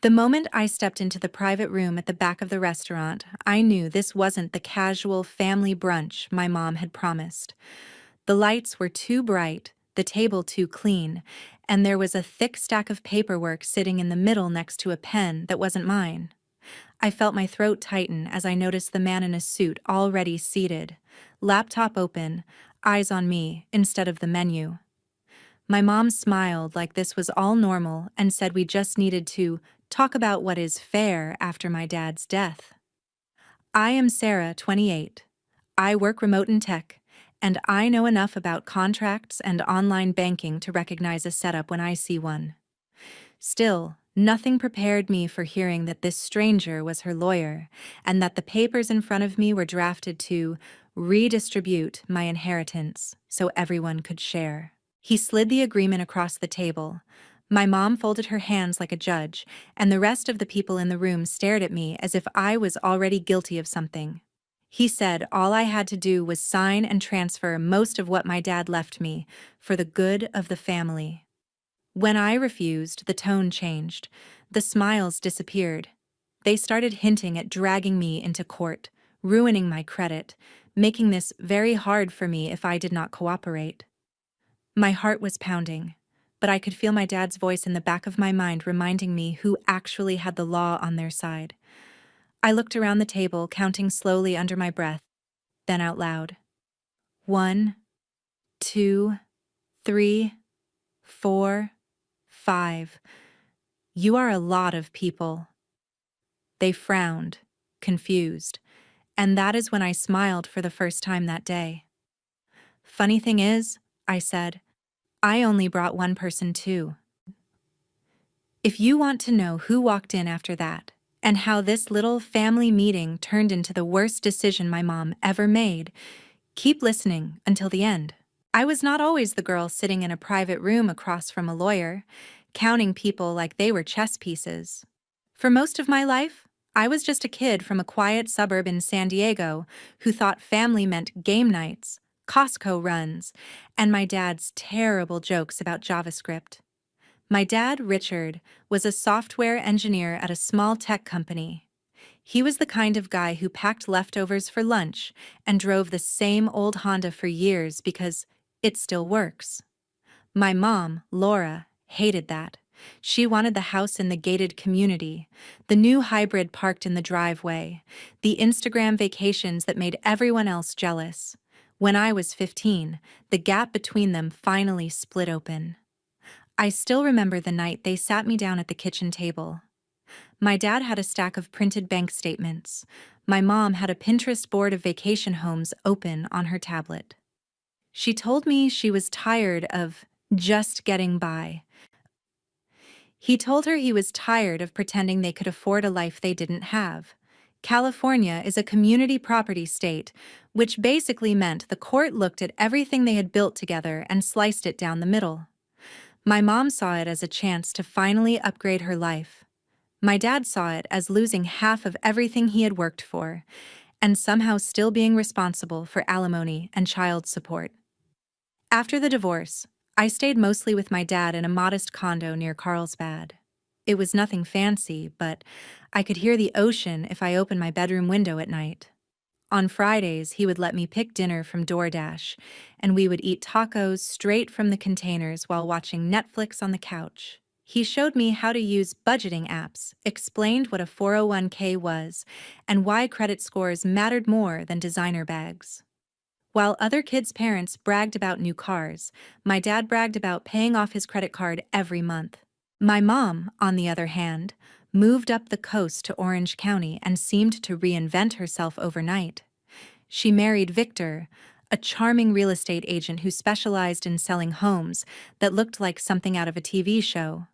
The moment I stepped into the private room at the back of the restaurant, I knew this wasn't the casual family brunch my mom had promised. The lights were too bright, the table too clean, and there was a thick stack of paperwork sitting in the middle next to a pen that wasn't mine. I felt my throat tighten as I noticed the man in a suit already seated, laptop open, eyes on me instead of the menu. My mom smiled like this was all normal and said we just needed to talk about what is fair after my dad's death. I am Sarah, 28. I work remote in tech, and I know enough about contracts and online banking to recognize a setup when I see one. Still, nothing prepared me for hearing that this stranger was her lawyer, and that the papers in front of me were drafted to redistribute my inheritance so everyone could share. He slid the agreement across the table. My mom folded her hands like a judge, and the rest of the people in the room stared at me as if I was already guilty of something. He said all I had to do was sign and transfer most of what my dad left me for the good of the family. When I refused, the tone changed. The smiles disappeared. They started hinting at dragging me into court, ruining my credit, making this very hard for me if I did not cooperate. My heart was pounding, but I could feel my dad's voice in the back of my mind reminding me who actually had the law on their side. I looked around the table, counting slowly under my breath, then out loud. 1, 2, 3, 4, 5. You are a lot of people. They frowned, confused, and that is when I smiled for the first time that day. Funny thing is, I said, I only brought one person too. If you want to know who walked in after that, and how this little family meeting turned into the worst decision my mom ever made, keep listening until the end. I was not always the girl sitting in a private room across from a lawyer, counting people like they were chess pieces. For most of my life, I was just a kid from a quiet suburb in San Diego who thought family meant game nights, Costco runs, and my dad's terrible jokes about JavaScript. My dad, Richard, was a software engineer at a small tech company. He was the kind of guy who packed leftovers for lunch and drove the same old Honda for years because it still works. My mom, Laura, hated that. She wanted the house in the gated community, the new hybrid parked in the driveway, the Instagram vacations that made everyone else jealous. When I was 15, the gap between them finally split open. I still remember the night they sat me down at the kitchen table. My dad had a stack of printed bank statements. My mom had a Pinterest board of vacation homes open on her tablet. She told me she was tired of just getting by. He told her he was tired of pretending they could afford a life they didn't have. California is a community property state, which basically meant the court looked at everything they had built together and sliced it down the middle. My mom saw it as a chance to finally upgrade her life. My dad saw it as losing half of everything he had worked for, and somehow still being responsible for alimony and child support. After the divorce, I stayed mostly with my dad in a modest condo near Carlsbad. It was nothing fancy, but I could hear the ocean if I opened my bedroom window at night. On Fridays, he would let me pick dinner from DoorDash, and we would eat tacos straight from the containers while watching Netflix on the couch. He showed me how to use budgeting apps, explained what a 401k was, and why credit scores mattered more than designer bags. While other kids' parents bragged about new cars, my dad bragged about paying off his credit card every month. My mom, on the other hand, moved up the coast to Orange County and seemed to reinvent herself overnight. She married Victor, a charming real estate agent who specialized in selling homes that looked like something out of a TV show.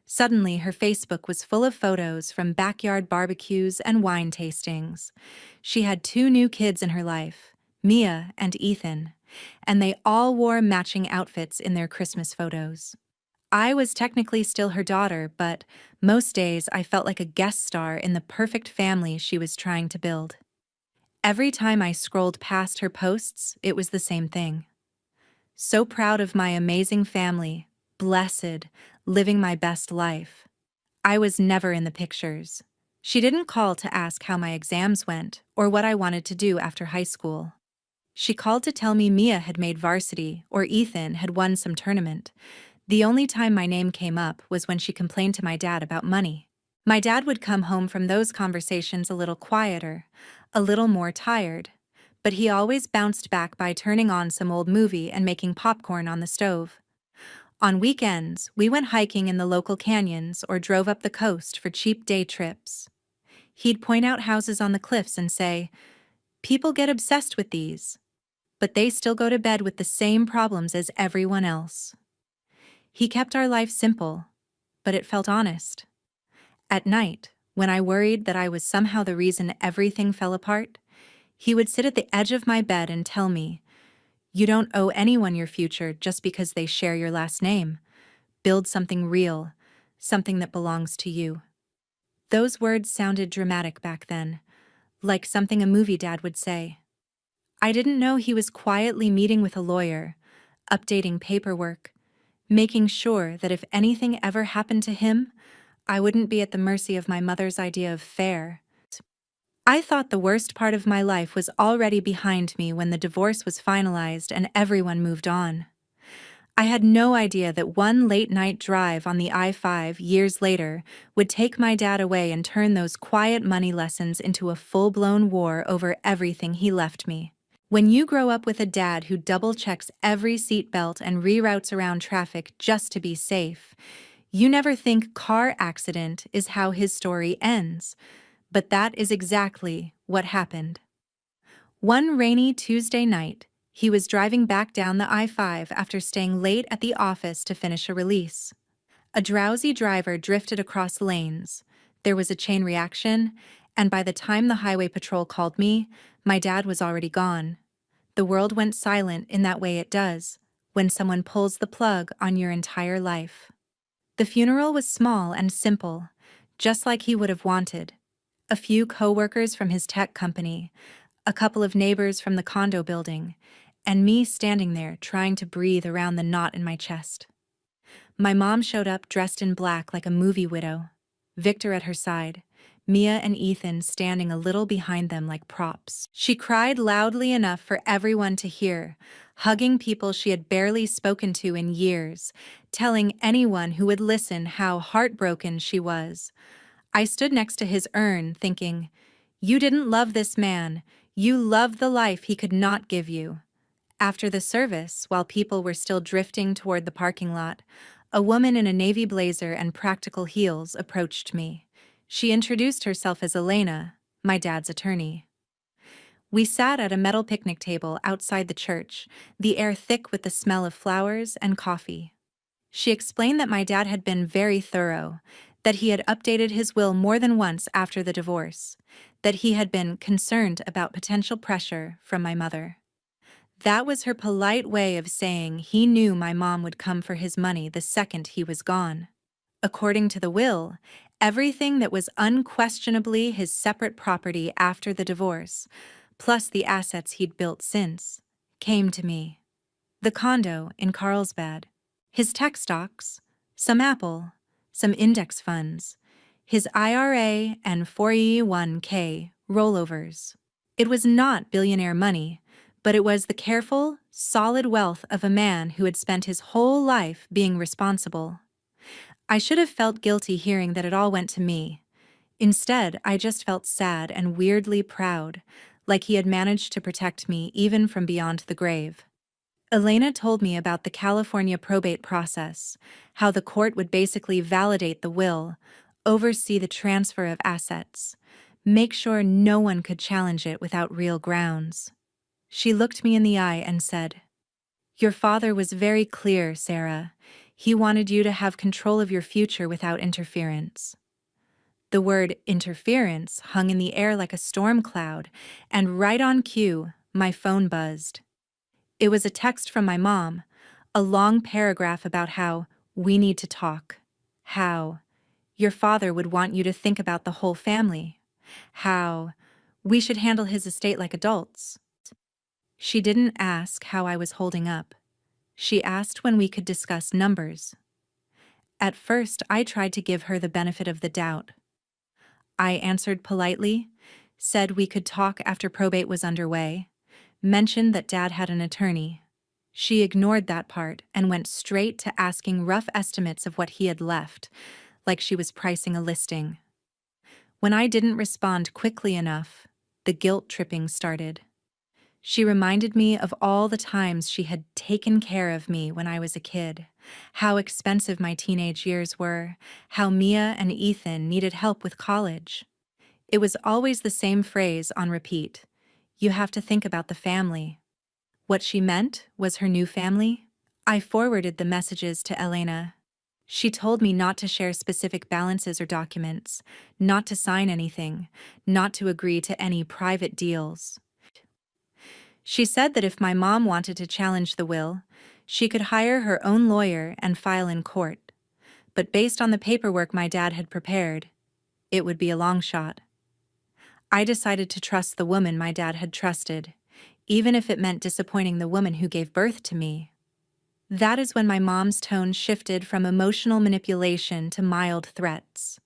Suddenly, her Facebook was full of photos from backyard barbecues and wine tastings. She had 2 new kids in her life, Mia and Ethan, and they all wore matching outfits in their Christmas photos. I was technically still her daughter, but most days I felt like a guest star in the perfect family she was trying to build. Every time I scrolled past her posts, it was the same thing. So proud of my amazing family, blessed, living my best life. I was never in the pictures. She didn't call to ask how my exams went or what I wanted to do after high school. She called to tell me Mia had made varsity or Ethan had won some tournament. The only time my name came up was when she complained to my dad about money. My dad would come home from those conversations a little quieter, a little more tired, but he always bounced back by turning on some old movie and making popcorn on the stove. On weekends, we went hiking in the local canyons or drove up the coast for cheap day trips. He'd point out houses on the cliffs and say, "People get obsessed with these, but they still go to bed with the same problems as everyone else." He kept our life simple, but it felt honest. At night, when I worried that I was somehow the reason everything fell apart, he would sit at the edge of my bed and tell me, "You don't owe anyone your future just because they share your last name. Build something real, something that belongs to you." Those words sounded dramatic back then, like something a movie dad would say. I didn't know he was quietly meeting with a lawyer, updating paperwork, making sure that if anything ever happened to him, I wouldn't be at the mercy of my mother's idea of fair. I thought the worst part of my life was already behind me when the divorce was finalized and everyone moved on. I had no idea that one late-night drive on the I-5 years later would take my dad away and turn those quiet money lessons into a full-blown war over everything he left me. When you grow up with a dad who double-checks every seatbelt and reroutes around traffic just to be safe, you never think car accident is how his story ends, but that is exactly what happened. One rainy Tuesday night, he was driving back down the I-5 after staying late at the office to finish a release. A drowsy driver drifted across lanes. There was a chain reaction, and by the time the highway patrol called me, my dad was already gone. The world went silent in that way it does, when someone pulls the plug on your entire life. The funeral was small and simple, just like he would have wanted. A few co-workers from his tech company, a couple of neighbors from the condo building, and me standing there trying to breathe around the knot in my chest. My mom showed up dressed in black like a movie widow, Victor at her side, Mia and Ethan standing a little behind them like props. She cried loudly enough for everyone to hear, hugging people she had barely spoken to in years, telling anyone who would listen how heartbroken she was. I stood next to his urn thinking, "You didn't love this man, you loved the life he could not give you." After the service, while people were still drifting toward the parking lot, a woman in a navy blazer and practical heels approached me. She introduced herself as Elena, my dad's attorney. We sat at a metal picnic table outside the church, the air thick with the smell of flowers and coffee. She explained that my dad had been very thorough, that he had updated his will more than once after the divorce, that he had been concerned about potential pressure from my mother. That was her polite way of saying he knew my mom would come for his money the second he was gone. According to the will, everything that was unquestionably his separate property after the divorce, plus the assets he'd built since, came to me. The condo in Carlsbad, his tech stocks, some Apple, some index funds, his IRA and 401k rollovers. It was not billionaire money, but it was the careful, solid wealth of a man who had spent his whole life being responsible. I should have felt guilty hearing that it all went to me. Instead, I just felt sad and weirdly proud, like he had managed to protect me even from beyond the grave. Elena told me about the California probate process, how the court would basically validate the will, oversee the transfer of assets, make sure no one could challenge it without real grounds. She looked me in the eye and said, "Your father was very clear, Sarah. He wanted you to have control of your future without interference." The word interference hung in the air like a storm cloud, and right on cue, my phone buzzed. It was a text from my mom, a long paragraph about how we need to talk, how your father would want you to think about the whole family, how we should handle his estate like adults. She didn't ask how I was holding up. She asked when we could discuss numbers. At first, I tried to give her the benefit of the doubt. I answered politely, said we could talk after probate was underway, mentioned that Dad had an attorney. She ignored that part and went straight to asking rough estimates of what he had left, like she was pricing a listing. When I didn't respond quickly enough, the guilt tripping started. She reminded me of all the times she had taken care of me when I was a kid, how expensive my teenage years were, how Mia and Ethan needed help with college. It was always the same phrase on repeat. You have to think about the family. What she meant was her new family. I forwarded the messages to Elena. She told me not to share specific balances or documents, not to sign anything, not to agree to any private deals. She said that if my mom wanted to challenge the will, she could hire her own lawyer and file in court. But based on the paperwork my dad had prepared, it would be a long shot. I decided to trust the woman my dad had trusted, even if it meant disappointing the woman who gave birth to me. That is when my mom's tone shifted from emotional manipulation to mild threats.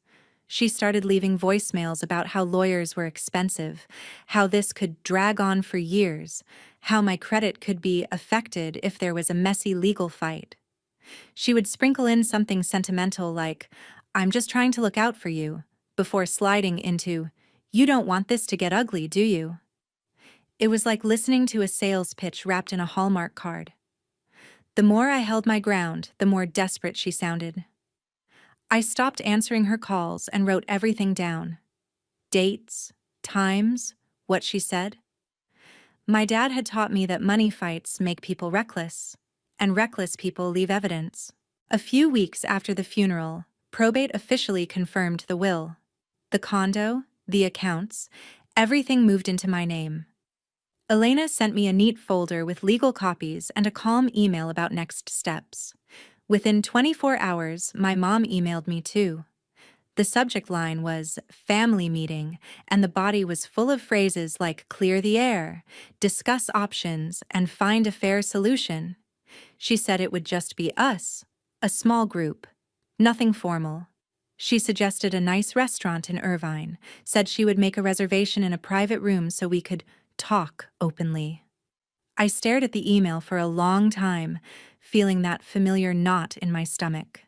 She started leaving voicemails about how lawyers were expensive, how this could drag on for years, how my credit could be affected if there was a messy legal fight. She would sprinkle in something sentimental like, "I'm just trying to look out for you," before sliding into, "You don't want this to get ugly, do you?" It was like listening to a sales pitch wrapped in a Hallmark card. The more I held my ground, the more desperate she sounded. I stopped answering her calls and wrote everything down. Dates, times, what she said. My dad had taught me that money fights make people reckless, and reckless people leave evidence. A few weeks after the funeral, probate officially confirmed the will. The condo, the accounts, everything moved into my name. Elena sent me a neat folder with legal copies and a calm email about next steps. Within 24 hours, my mom emailed me too. The subject line was family meeting, and the body was full of phrases like clear the air, discuss options, and find a fair solution. She said it would just be us, a small group, nothing formal. She suggested a nice restaurant in Irvine, said she would make a reservation in a private room so we could talk openly. I stared at the email for a long time, feeling that familiar knot in my stomach.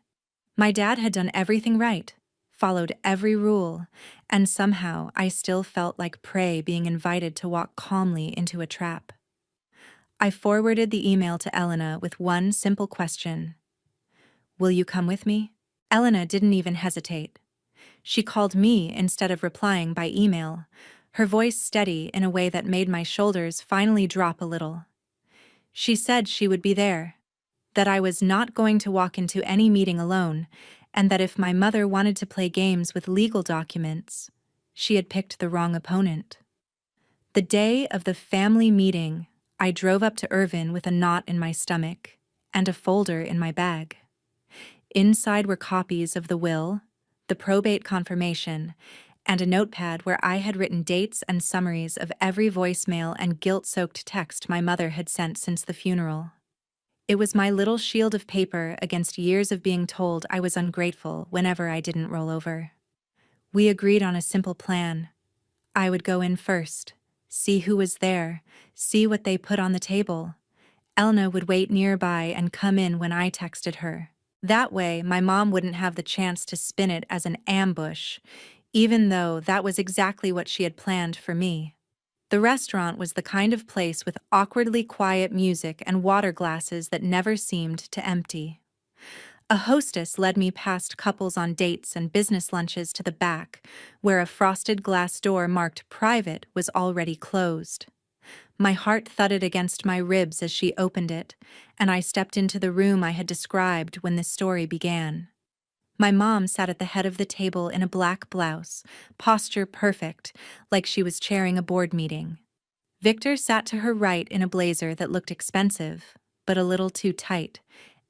My dad had done everything right, followed every rule, and somehow I still felt like prey being invited to walk calmly into a trap. I forwarded the email to Elena with one simple question. Will you come with me? Elena didn't even hesitate. She called me instead of replying by email, her voice steady in a way that made my shoulders finally drop a little. She said she would be there, that I was not going to walk into any meeting alone, and that if my mother wanted to play games with legal documents, she had picked the wrong opponent. The day of the family meeting, I drove up to Irvine with a knot in my stomach and a folder in my bag. Inside were copies of the will, the probate confirmation, and a notepad where I had written dates and summaries of every voicemail and guilt-soaked text my mother had sent since the funeral. It was my little shield of paper against years of being told I was ungrateful whenever I didn't roll over. We agreed on a simple plan. I would go in first, see who was there, see what they put on the table. Elna would wait nearby and come in when I texted her. That way, my mom wouldn't have the chance to spin it as an ambush, even though that was exactly what she had planned for me. The restaurant was the kind of place with awkwardly quiet music and water glasses that never seemed to empty. A hostess led me past couples on dates and business lunches to the back, where a frosted glass door marked private was already closed. My heart thudded against my ribs as she opened it, and I stepped into the room I had described when this story began. My mom sat at the head of the table in a black blouse, posture perfect, like she was chairing a board meeting. Victor sat to her right in a blazer that looked expensive, but a little too tight,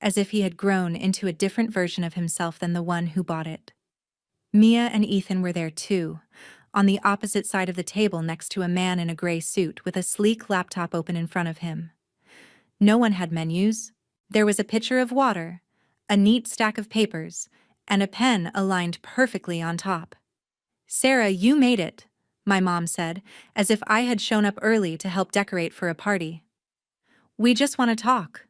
as if he had grown into a different version of himself than the one who bought it. Mia and Ethan were there too, on the opposite side of the table next to a man in a gray suit with a sleek laptop open in front of him. No one had menus. There was a pitcher of water, a neat stack of papers, and a pen aligned perfectly on top. "Sarah, you made it," my mom said, as if I had shown up early to help decorate for a party. "We just want to talk."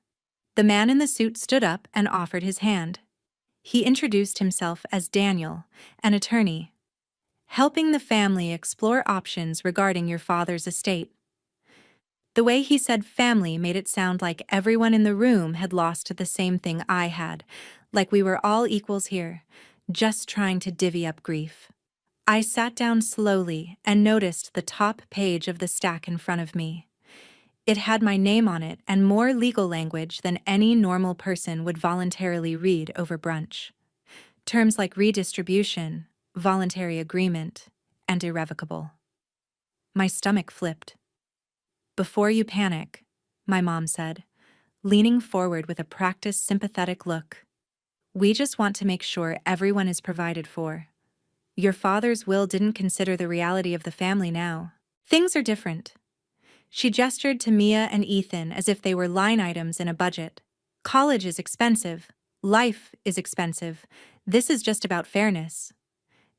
The man in the suit stood up and offered his hand. He introduced himself as Daniel, an attorney, helping the family explore options regarding your father's estate. The way he said family made it sound like everyone in the room had lost the same thing I had, like we were all equals here, just trying to divvy up grief. I sat down slowly and noticed the top page of the stack in front of me. It had my name on it and more legal language than any normal person would voluntarily read over brunch. Terms like redistribution, voluntary agreement, and irrevocable. My stomach flipped. "Before you panic," my mom said, leaning forward with a practiced sympathetic look. "We just want to make sure everyone is provided for. Your father's will didn't consider the reality of the family now. Things are different." She gestured to Mia and Ethan as if they were line items in a budget. "College is expensive. Life is expensive. This is just about fairness."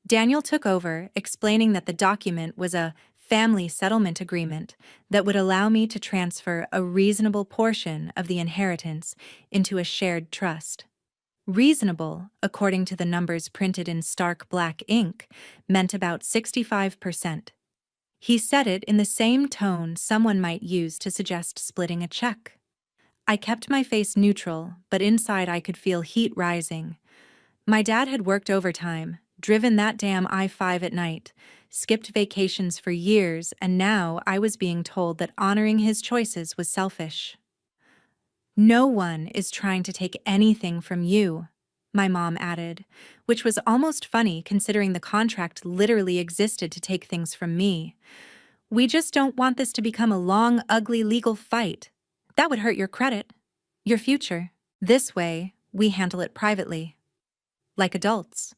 Daniel took over, explaining that the document was a family settlement agreement that would allow me to transfer a reasonable portion of the inheritance into a shared trust. Reasonable, according to the numbers printed in stark black ink, meant about 65%. He said it in the same tone someone might use to suggest splitting a check. I kept my face neutral, but inside I could feel heat rising. My dad had worked overtime, driven that damn I-5 at night, skipped vacations for years, and now I was being told that honoring his choices was selfish. "No one is trying to take anything from you," my mom added, which was almost funny considering the contract literally existed to take things from me. "We just don't want this to become a long, ugly legal fight. That would hurt your credit, your future. This way, we handle it privately. Like adults."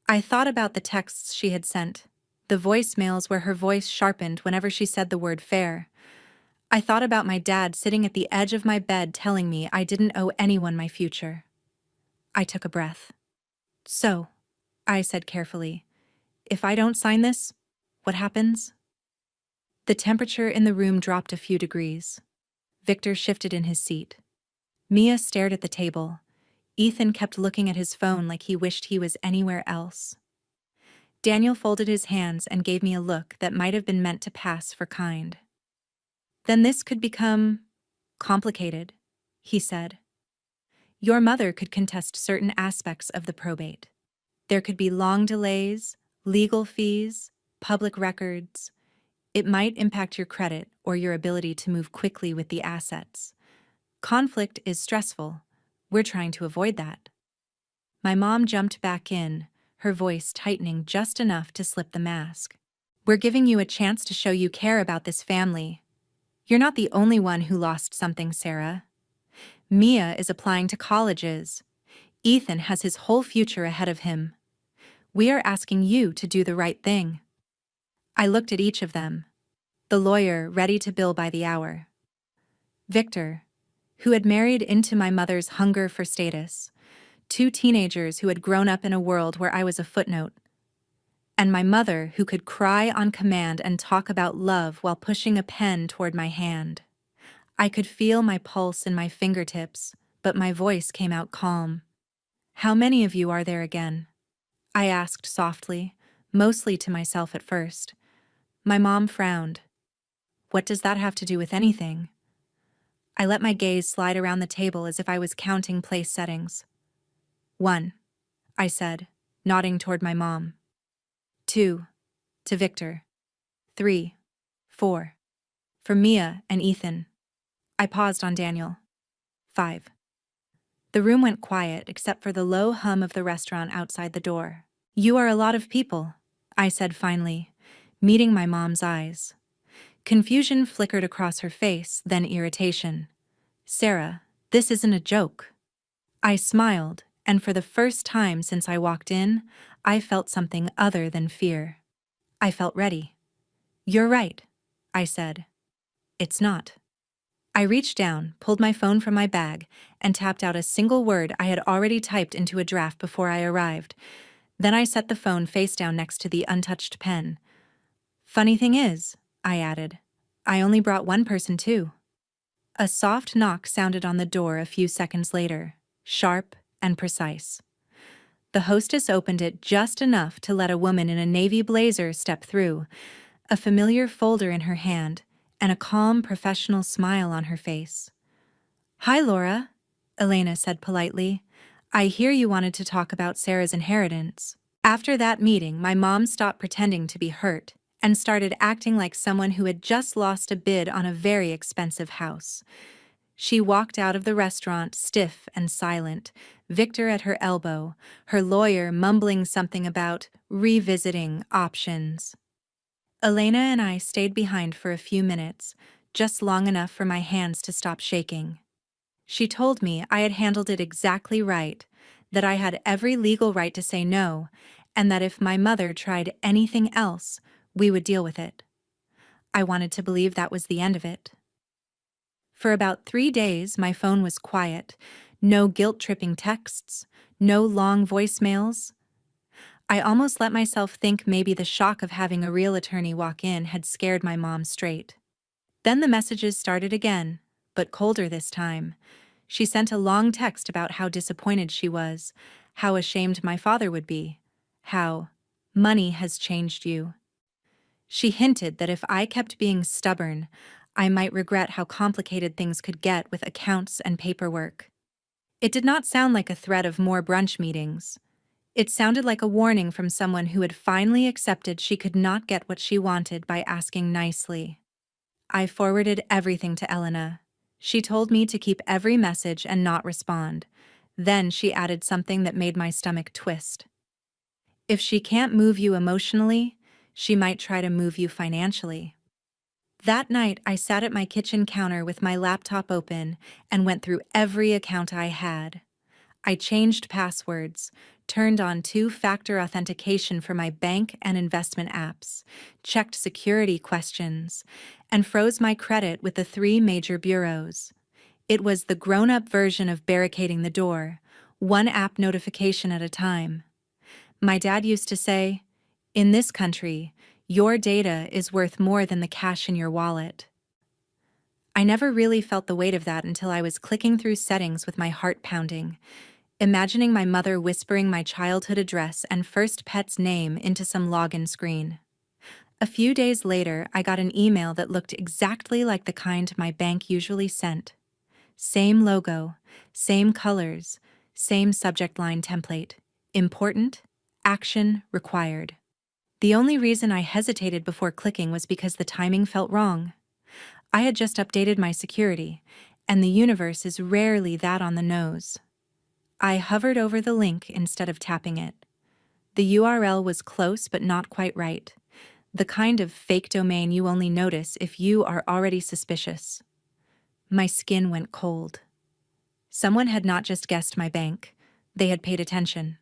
I thought about the texts she had sent, the voicemails where her voice sharpened whenever she said the word fair. I thought about my dad sitting at the edge of my bed telling me I didn't owe anyone my future. I took a breath. "So," I said carefully, "if I don't sign this, what happens?" The temperature in the room dropped a few degrees. Victor shifted in his seat. Mia stared at the table. Ethan kept looking at his phone like he wished he was anywhere else. Daniel folded his hands and gave me a look that might have been meant to pass for kind. "Then this could become complicated," he said. "Your mother could contest certain aspects of the probate. There could be long delays, legal fees, public records. It might impact your credit or your ability to move quickly with the assets. Conflict is stressful. We're trying to avoid that." My mom jumped back in, her voice tightening just enough to slip the mask. "We're giving you a chance to show you care about this family. You're not the only one who lost something, Sarah. Mia is applying to colleges. Ethan has his whole future ahead of him. We are asking you to do the right thing." I looked at each of them. The lawyer ready to bill by the hour. Victor, who had married into my mother's hunger for status. 2 teenagers who had grown up in a world where I was a footnote. And my mother, who could cry on command and talk about love while pushing a pen toward my hand. I could feel my pulse in my fingertips, but my voice came out calm. "How many of you are there again?" I asked softly, mostly to myself at first. My mom frowned. "What does that have to do with anything?" I let my gaze slide around the table as if I was counting place settings. "1," I said, nodding toward my mom. "2, to Victor. 3, 4, for Mia and Ethan." I paused on Daniel. 5. The room went quiet except for the low hum of the restaurant outside the door. "You are a lot of people," I said finally, meeting my mom's eyes. Confusion flickered across her face, then irritation. "Sarah, this isn't a joke." I smiled, and for the first time since I walked in, I felt something other than fear. I felt ready. "You're right," I said. "It's not." I reached down, pulled my phone from my bag, and tapped out a single word I had already typed into a draft before I arrived. Then I set the phone face down next to the untouched pen. Funny thing is, I added, I only brought one person too. A soft knock sounded on the door a few seconds later, sharp and precise. The hostess opened it just enough to let a woman in a navy blazer step through, a familiar folder in her hand, and a calm, professional smile on her face. "Hi, Laura," Elena said politely. "I hear you wanted to talk about Sarah's inheritance." After that meeting, my mom stopped pretending to be hurt and started acting like someone who had just lost a bid on a very expensive house. She walked out of the restaurant stiff and silent, Victor at her elbow, her lawyer mumbling something about revisiting options. Elena and I stayed behind for a few minutes, just long enough for my hands to stop shaking. She told me I had handled it exactly right, that I had every legal right to say no, and that if my mother tried anything else, we would deal with it. I wanted to believe that was the end of it. For about 3 days, my phone was quiet. No guilt-tripping texts, no long voicemails. I almost let myself think maybe the shock of having a real attorney walk in had scared my mom straight. Then the messages started again, but colder this time. She sent a long text about how disappointed she was, how ashamed my father would be, how money has changed you. She hinted that if I kept being stubborn, I might regret how complicated things could get with accounts and paperwork. It did not sound like a threat of more brunch meetings. It sounded like a warning from someone who had finally accepted she could not get what she wanted by asking nicely. I forwarded everything to Elena. She told me to keep every message and not respond. Then she added something that made my stomach twist. If she can't move you emotionally, she might try to move you financially. That night, I sat at my kitchen counter with my laptop open and went through every account I had. I changed passwords, turned on two-factor authentication for my bank and investment apps, checked security questions, and froze my credit with the 3 major bureaus. It was the grown-up version of barricading the door, one app notification at a time. My dad used to say, "In this country, your data is worth more than the cash in your wallet." I never really felt the weight of that until I was clicking through settings with my heart pounding, imagining my mother whispering my childhood address and first pet's name into some login screen. A few days later, I got an email that looked exactly like the kind my bank usually sent. Same logo, same colors, same subject line template. Important, action required. The only reason I hesitated before clicking was because the timing felt wrong. I had just updated my security, and the universe is rarely that on the nose. I hovered over the link instead of tapping it. The URL was close but not quite right, the kind of fake domain you only notice if you are already suspicious. My skin went cold. Someone had not just guessed my bank, they had paid attention.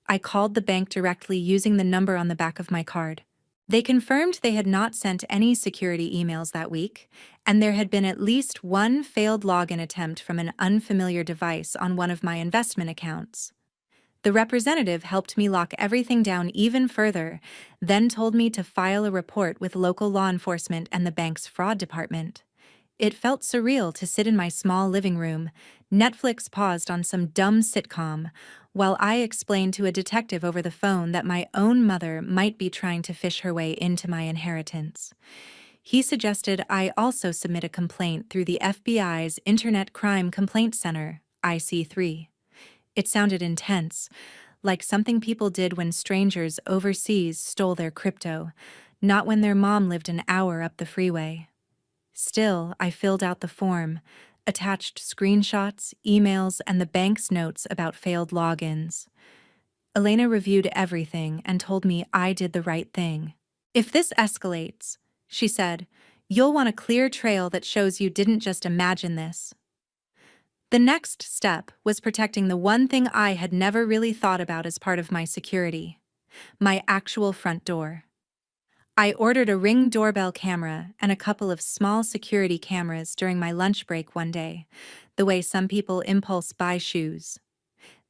I called the bank directly using the number on the back of my card. They confirmed they had not sent any security emails that week, and there had been at least one failed login attempt from an unfamiliar device on one of my investment accounts. The representative helped me lock everything down even further, then told me to file a report with local law enforcement and the bank's fraud department. It felt surreal to sit in my small living room, Netflix paused on some dumb sitcom, while I explained to a detective over the phone that my own mother might be trying to fish her way into my inheritance. He suggested I also submit a complaint through the FBI's Internet Crime Complaint Center, IC3. It sounded intense, like something people did when strangers overseas stole their crypto, not when their mom lived an hour up the freeway. Still, I filled out the form, attached screenshots, emails, and the bank's notes about failed logins. Elena reviewed everything and told me I did the right thing. "If this escalates," she said, "you'll want a clear trail that shows you didn't just imagine this." The next step was protecting the one thing I had never really thought about as part of my security: my actual front door. I ordered a Ring doorbell camera and a couple of small security cameras during my lunch break one day, the way some people impulse buy shoes.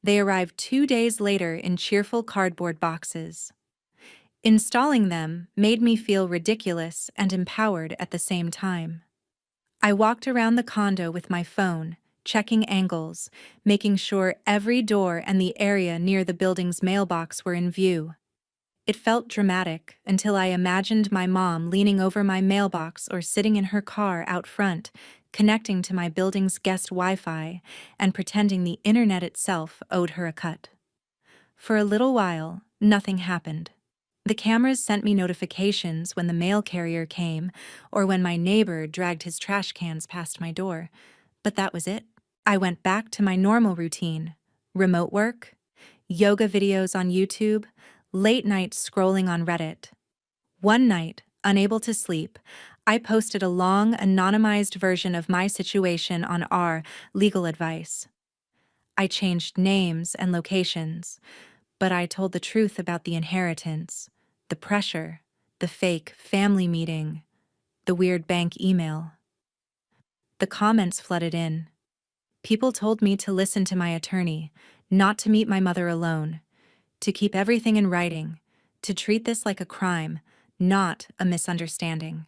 They arrived 2 days later in cheerful cardboard boxes. Installing them made me feel ridiculous and empowered at the same time. I walked around the condo with my phone, checking angles, making sure every door and the area near the building's mailbox were in view. It felt dramatic until I imagined my mom leaning over my mailbox or sitting in her car out front, connecting to my building's guest Wi-Fi and pretending the internet itself owed her a cut. For a little while, nothing happened. The cameras sent me notifications when the mail carrier came or when my neighbor dragged his trash cans past my door, but that was it. I went back to my normal routine: remote work, yoga videos on YouTube, late night scrolling on Reddit. One night, unable to sleep, I posted a long, anonymized version of my situation on our legal advice. I changed names and locations, but I told the truth about the inheritance, the pressure, the fake family meeting, the weird bank email. The comments flooded in. People told me to listen to my attorney, not to meet my mother alone, to keep everything in writing, to treat this like a crime, not a misunderstanding.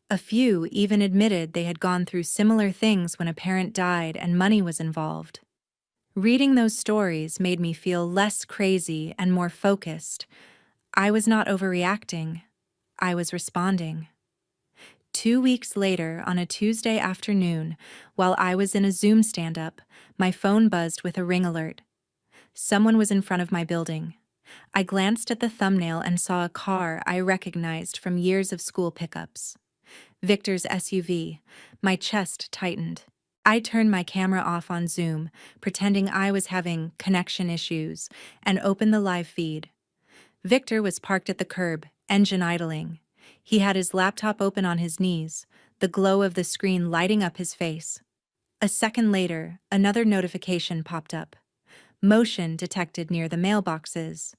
A few even admitted they had gone through similar things when a parent died and money was involved. Reading those stories made me feel less crazy and more focused. I was not overreacting. I was responding. 2 weeks later, on a Tuesday afternoon, while I was in a Zoom stand-up, my phone buzzed with a ring alert. Someone was in front of my building. I glanced at the thumbnail and saw a car I recognized from years of school pickups. Victor's SUV. My chest tightened. I turned my camera off on Zoom, pretending I was having connection issues, and opened the live feed. Victor was parked at the curb, engine idling. He had his laptop open on his knees, the glow of the screen lighting up his face. A second later, another notification popped up. Motion detected near the mailboxes.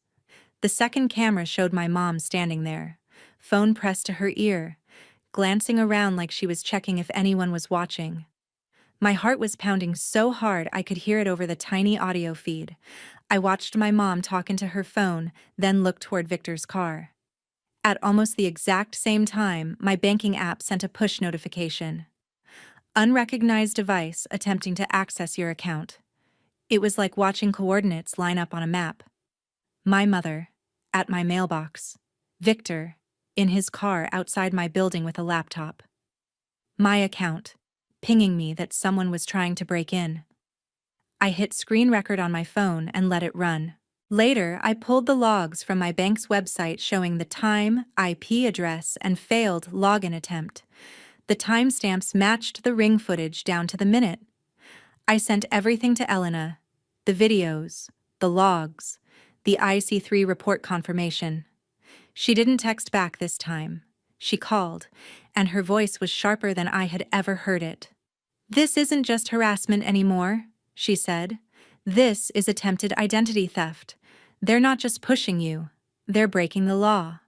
The second camera showed my mom standing there, phone pressed to her ear, glancing around like she was checking if anyone was watching. My heart was pounding so hard I could hear it over the tiny audio feed. I watched my mom talk into her phone, then looked toward Victor's car. At almost the exact same time, my banking app sent a push notification. Unrecognized device attempting to access your account. It was like watching coordinates line up on a map. My mother, at my mailbox. Victor, in his car outside my building with a laptop. My account, pinging me that someone was trying to break in. I hit screen record on my phone and let it run. Later, I pulled the logs from my bank's website showing the time, IP address, and failed login attempt. The timestamps matched the ring footage down to the minute. I sent everything to Elena: the videos, the logs, the IC3 report confirmation. She didn't text back this time. She called, and her voice was sharper than I had ever heard it. "This isn't just harassment anymore," she said. "This is attempted identity theft. They're not just pushing you, they're breaking the law."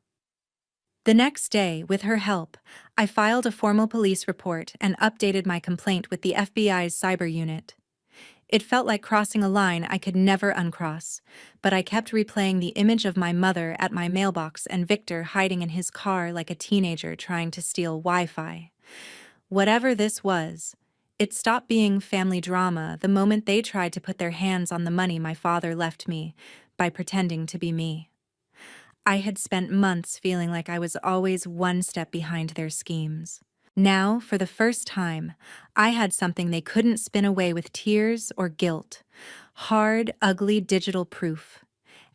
The next day, with her help, I filed a formal police report and updated my complaint with the FBI's cyber unit. It felt like crossing a line I could never uncross, but I kept replaying the image of my mother at my mailbox and Victor hiding in his car like a teenager trying to steal Wi-Fi. Whatever this was, it stopped being family drama the moment they tried to put their hands on the money my father left me by pretending to be me. I had spent months feeling like I was always one step behind their schemes. Now, for the first time, I had something they couldn't spin away with tears or guilt: hard, ugly digital proof.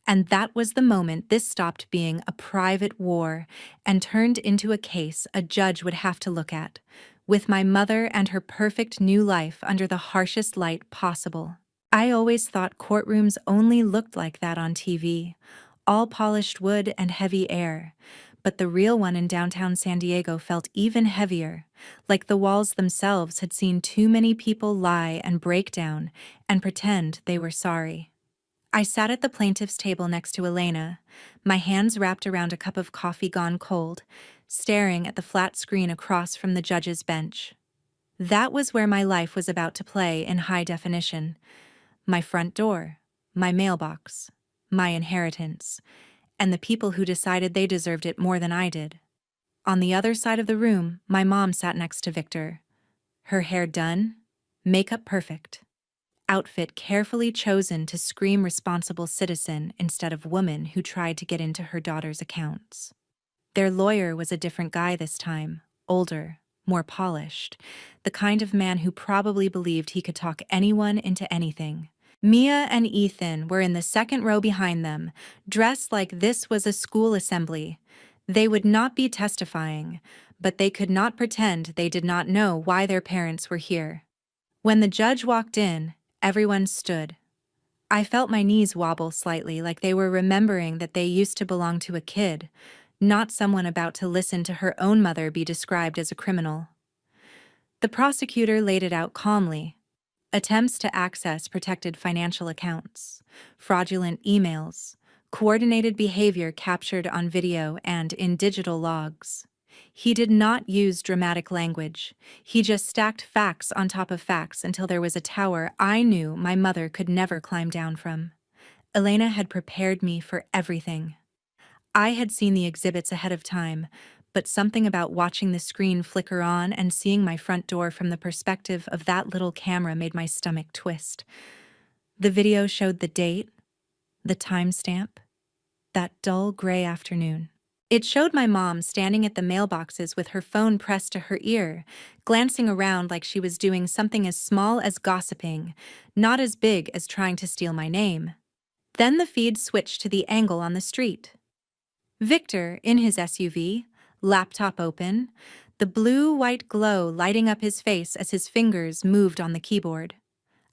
And that was the moment this stopped being a private war and turned into a case a judge would have to look at, with my mother and her perfect new life under the harshest light possible. I always thought courtrooms only looked like that on TV, all polished wood and heavy air, but the real one in downtown San Diego felt even heavier, like the walls themselves had seen too many people lie and break down and pretend they were sorry. I sat at the plaintiff's table next to Elena, my hands wrapped around a cup of coffee gone cold, staring at the flat screen across from the judge's bench. That was where my life was about to play in high definition. My front door, my mailbox, my inheritance, and the people who decided they deserved it more than I did. On the other side of the room, my mom sat next to Victor. Her hair done, makeup perfect, outfit carefully chosen to scream responsible citizen instead of woman who tried to get into her daughter's accounts. Their lawyer was a different guy this time, older, more polished, the kind of man who probably believed he could talk anyone into anything. Mia and Ethan were in the second row behind them, dressed like this was a school assembly. They would not be testifying, but they could not pretend they did not know why their parents were here. When the judge walked in, everyone stood. I felt my knees wobble slightly, like they were remembering that they used to belong to a kid, not someone about to listen to her own mother be described as a criminal. The prosecutor laid it out calmly. Attempts to access protected financial accounts, fraudulent emails, coordinated behavior captured on video and in digital logs. He did not use dramatic language. He just stacked facts on top of facts until there was a tower I knew my mother could never climb down from. Elena had prepared me for everything. I had seen the exhibits ahead of time, but something about watching the screen flicker on and seeing my front door from the perspective of that little camera made my stomach twist. The video showed the date, the timestamp, that dull gray afternoon. It showed my mom standing at the mailboxes with her phone pressed to her ear, glancing around like she was doing something as small as gossiping, not as big as trying to steal my name. Then the feed switched to the angle on the street. Victor, in his SUV, laptop open, the blue-white glow lighting up his face as his fingers moved on the keyboard.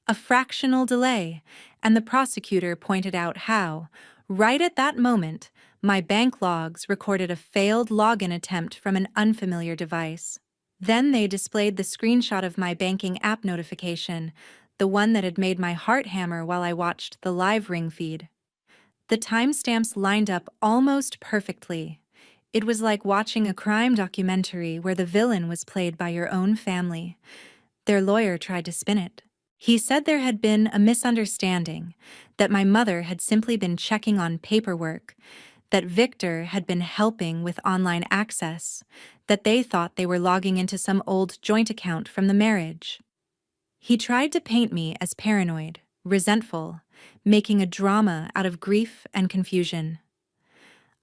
A fractional delay, and the prosecutor pointed out how, right at that moment, my bank logs recorded a failed login attempt from an unfamiliar device. Then they displayed the screenshot of my banking app notification, the one that had made my heart hammer while I watched the live ring feed. The timestamps lined up almost perfectly. It was like watching a crime documentary where the villain was played by your own family. Their lawyer tried to spin it. He said there had been a misunderstanding, that my mother had simply been checking on paperwork, that Victor had been helping with online access, that they thought they were logging into some old joint account from the marriage. He tried to paint me as paranoid, resentful, making a drama out of grief and confusion.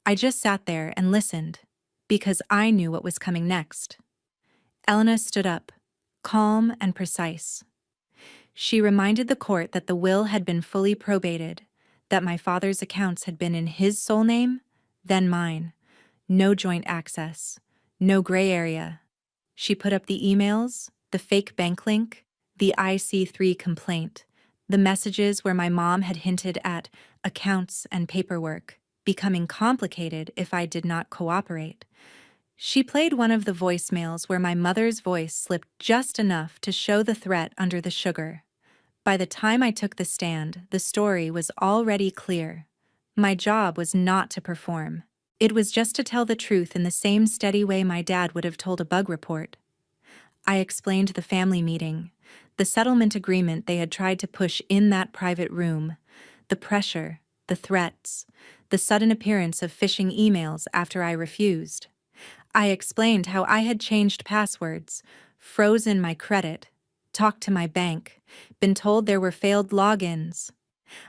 I just sat there and listened, because I knew what was coming next. Elena stood up, calm and precise. She reminded the court that the will had been fully probated, that my father's accounts had been in his sole name, then mine. No joint access, no gray area. She put up the emails, the fake bank link, the IC3 complaint, the messages where my mom had hinted at accounts and paperwork becoming complicated if I did not cooperate. She played one of the voicemails where my mother's voice slipped just enough to show the threat under the sugar. By the time I took the stand, the story was already clear. My job was not to perform. It was just to tell the truth in the same steady way my dad would have told a bug report. I explained the family meeting, the settlement agreement they had tried to push in that private room, the pressure, the threats, the sudden appearance of phishing emails after I refused. I explained how I had changed passwords, frozen my credit, talked to my bank, been told there were failed logins.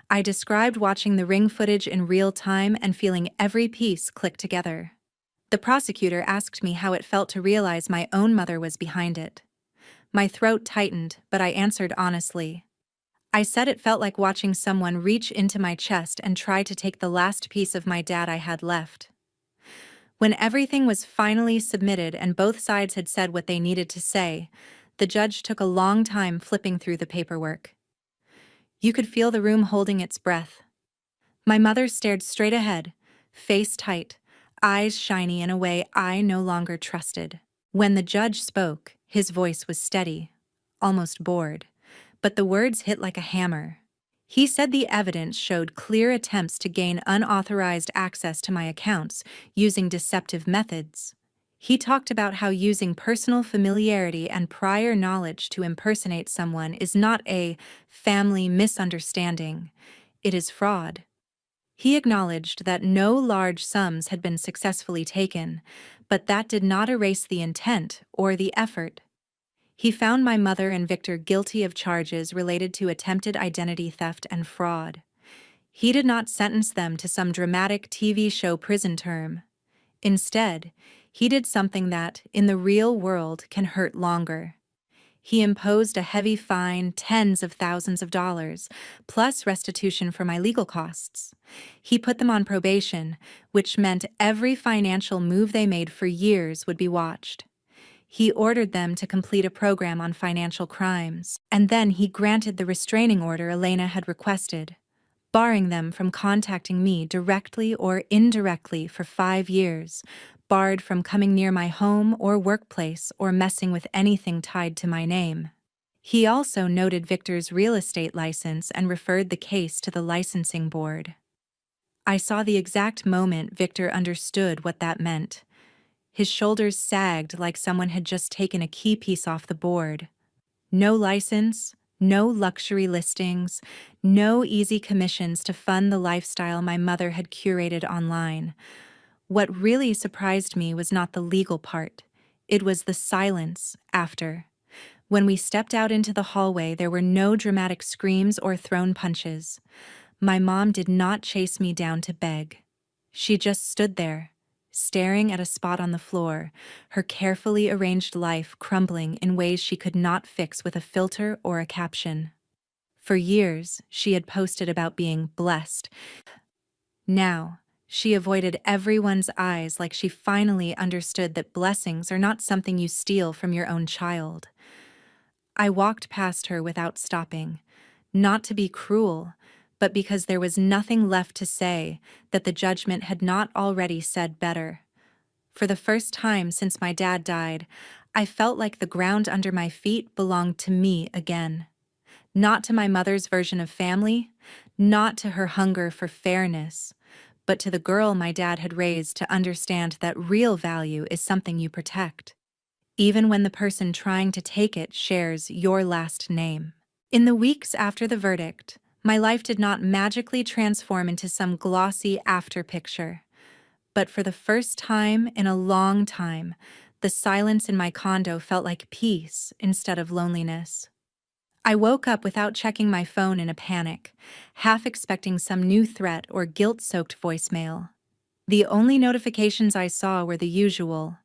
I described watching the ring footage in real time and feeling every piece click together. The prosecutor asked me how it felt to realize my own mother was behind it. My throat tightened, but I answered honestly. I said it felt like watching someone reach into my chest and try to take the last piece of my dad I had left. When everything was finally submitted and both sides had said what they needed to say, the judge took a long time flipping through the paperwork. You could feel the room holding its breath. My mother stared straight ahead, face tight, eyes shiny in a way I no longer trusted. When the judge spoke, his voice was steady, almost bored, but the words hit like a hammer. He said the evidence showed clear attempts to gain unauthorized access to my accounts using deceptive methods. He talked about how using personal familiarity and prior knowledge to impersonate someone is not a family misunderstanding, it is fraud. He acknowledged that no large sums had been successfully taken, but that did not erase the intent or the effort. He found my mother and Victor guilty of charges related to attempted identity theft and fraud. He did not sentence them to some dramatic TV show prison term. Instead, he did something that, in the real world, can hurt longer. He imposed a heavy fine, tens of thousands of dollars, plus restitution for my legal costs. He put them on probation, which meant every financial move they made for years would be watched. He ordered them to complete a program on financial crimes, and then he granted the restraining order Elena had requested, barring them from contacting me directly or indirectly for 5 years, barred from coming near my home or workplace or messing with anything tied to my name. He also noted Victor's real estate license and referred the case to the licensing board. I saw the exact moment Victor understood what that meant. His shoulders sagged like someone had just taken a key piece off the board. No license, no luxury listings, no easy commissions to fund the lifestyle my mother had curated online. What really surprised me was not the legal part. It was the silence after. When we stepped out into the hallway, there were no dramatic screams or thrown punches. My mom did not chase me down to beg. She just stood there, staring at a spot on the floor, her carefully arranged life crumbling in ways she could not fix with a filter or a caption. For years, she had posted about being blessed. Now, she avoided everyone's eyes like she finally understood that blessings are not something you steal from your own child. I walked past her without stopping, not to be cruel, but because there was nothing left to say that the judgment had not already said better. For the first time since my dad died, I felt like the ground under my feet belonged to me again. Not to my mother's version of family, not to her hunger for fairness, but to the girl my dad had raised to understand that real value is something you protect, even when the person trying to take it shares your last name. In the weeks after the verdict, my life did not magically transform into some glossy after picture. But for the first time in a long time, the silence in my condo felt like peace instead of loneliness. I woke up without checking my phone in a panic, half expecting some new threat or guilt-soaked voicemail. The only notifications I saw were the usual: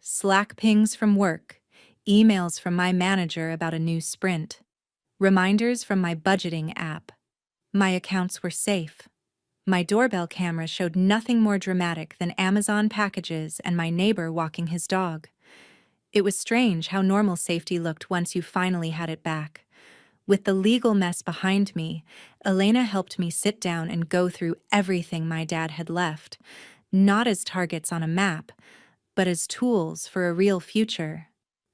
Slack pings from work, emails from my manager about a new sprint, reminders from my budgeting app. My accounts were safe. My doorbell camera showed nothing more dramatic than Amazon packages and my neighbor walking his dog. It was strange how normal safety looked once you finally had it back. With the legal mess behind me, Elena helped me sit down and go through everything my dad had left, not as targets on a map, but as tools for a real future.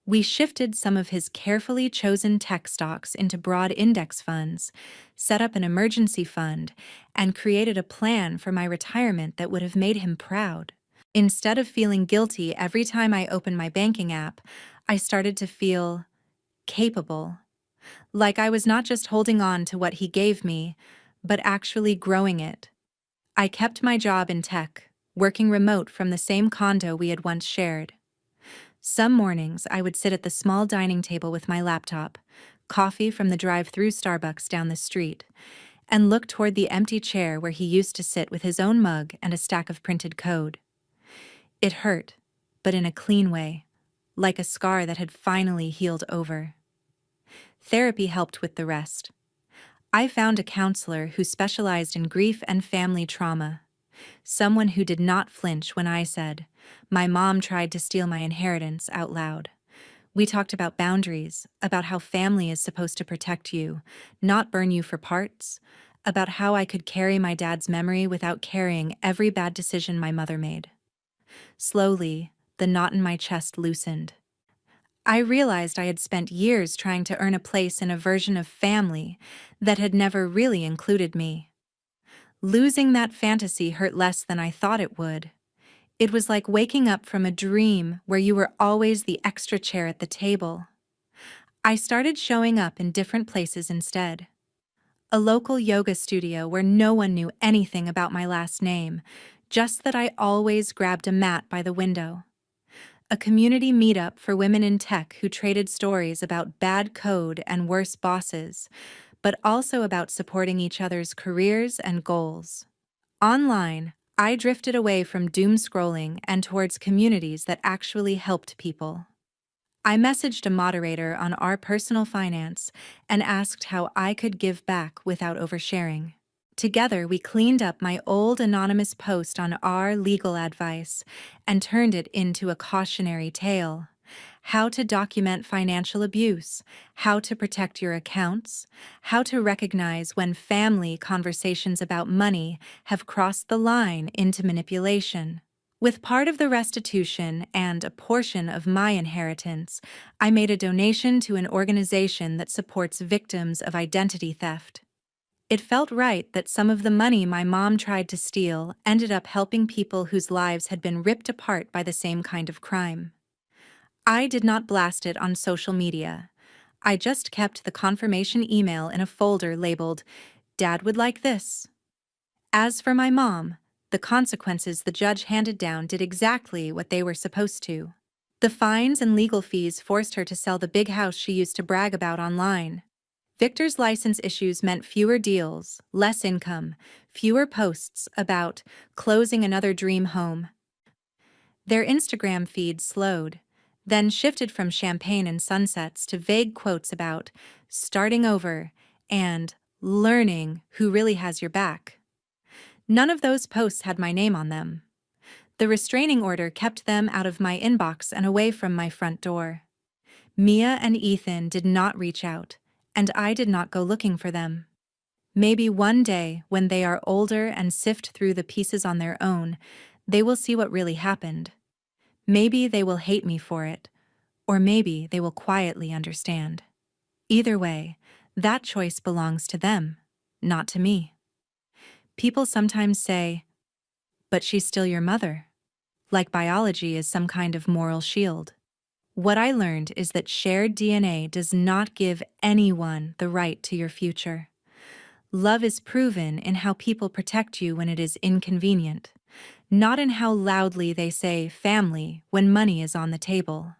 We shifted some of his carefully chosen tech stocks into broad index funds, set up an emergency fund, and created a plan for my retirement that would have made him proud. Instead of feeling guilty every time I opened my banking app, I started to feel capable. Like I was not just holding on to what he gave me, but actually growing it. I kept my job in tech, working remote from the same condo we had once shared. Some mornings I would sit at the small dining table with my laptop, coffee from the drive-through Starbucks down the street, and look toward the empty chair where he used to sit with his own mug and a stack of printed code. It hurt, but in a clean way, like a scar that had finally healed over. Therapy helped with the rest. I found a counselor who specialized in grief and family trauma, someone who did not flinch when I said, "My mom tried to steal my inheritance," out loud. We talked about boundaries, about how family is supposed to protect you, not burn you for parts, about how I could carry my dad's memory without carrying every bad decision my mother made. Slowly, the knot in my chest loosened. I realized I had spent years trying to earn a place in a version of family that had never really included me. Losing that fantasy hurt less than I thought it would. It was like waking up from a dream where you were always the extra chair at the table. I started showing up in different places instead. A local yoga studio where no one knew anything about my last name, just that I always grabbed a mat by the window. A community meetup for women in tech who traded stories about bad code and worse bosses, but also about supporting each other's careers and goals. Online, I drifted away from doom scrolling and towards communities that actually helped people. I messaged a moderator on our personal finance and asked how I could give back without oversharing. Together, we cleaned up my old anonymous post on our legal advice and turned it into a cautionary tale. How to document financial abuse, how to protect your accounts, how to recognize when family conversations about money have crossed the line into manipulation. With part of the restitution and a portion of my inheritance, I made a donation to an organization that supports victims of identity theft. It felt right that some of the money my mom tried to steal ended up helping people whose lives had been ripped apart by the same kind of crime. I did not blast it on social media. I just kept the confirmation email in a folder labeled, "Dad would like this." As for my mom, the consequences the judge handed down did exactly what they were supposed to. The fines and legal fees forced her to sell the big house she used to brag about online. Victor's license issues meant fewer deals, less income, fewer posts about closing another dream home. Their Instagram feed slowed, then shifted from champagne and sunsets to vague quotes about starting over and learning who really has your back. None of those posts had my name on them. The restraining order kept them out of my inbox and away from my front door. Mia and Ethan did not reach out, and I did not go looking for them. Maybe one day, when they are older and sift through the pieces on their own, they will see what really happened. Maybe they will hate me for it, or maybe they will quietly understand. Either way, that choice belongs to them, not to me. People sometimes say, "But she's still your mother," like biology is some kind of moral shield. What I learned is that shared DNA does not give anyone the right to your future. Love is proven in how people protect you when it is inconvenient, not in how loudly they say family when money is on the table.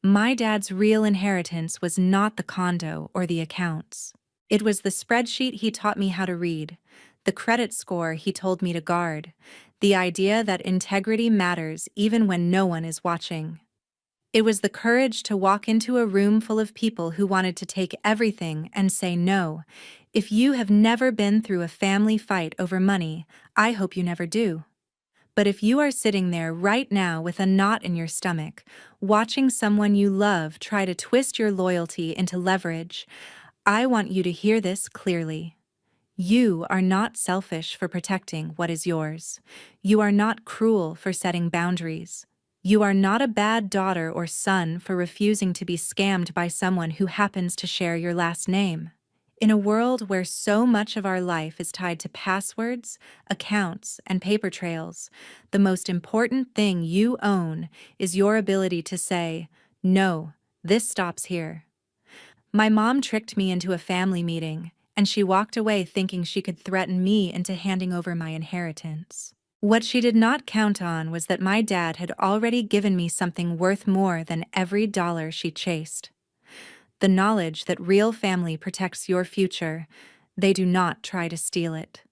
My dad's real inheritance was not the condo or the accounts. It was the spreadsheet he taught me how to read, the credit score he told me to guard, the idea that integrity matters even when no one is watching. It was the courage to walk into a room full of people who wanted to take everything and say no. If you have never been through a family fight over money, I hope you never do. But if you are sitting there right now with a knot in your stomach, watching someone you love try to twist your loyalty into leverage, I want you to hear this clearly. You are not selfish for protecting what is yours. You are not cruel for setting boundaries. You are not a bad daughter or son for refusing to be scammed by someone who happens to share your last name. In a world where so much of our life is tied to passwords, accounts, and paper trails, the most important thing you own is your ability to say, "No, this stops here." My mom tricked me into a family meeting, and she walked away thinking she could threaten me into handing over my inheritance. What she did not count on was that my dad had already given me something worth more than every dollar she chased. The knowledge that real family protects your future, they do not try to steal it.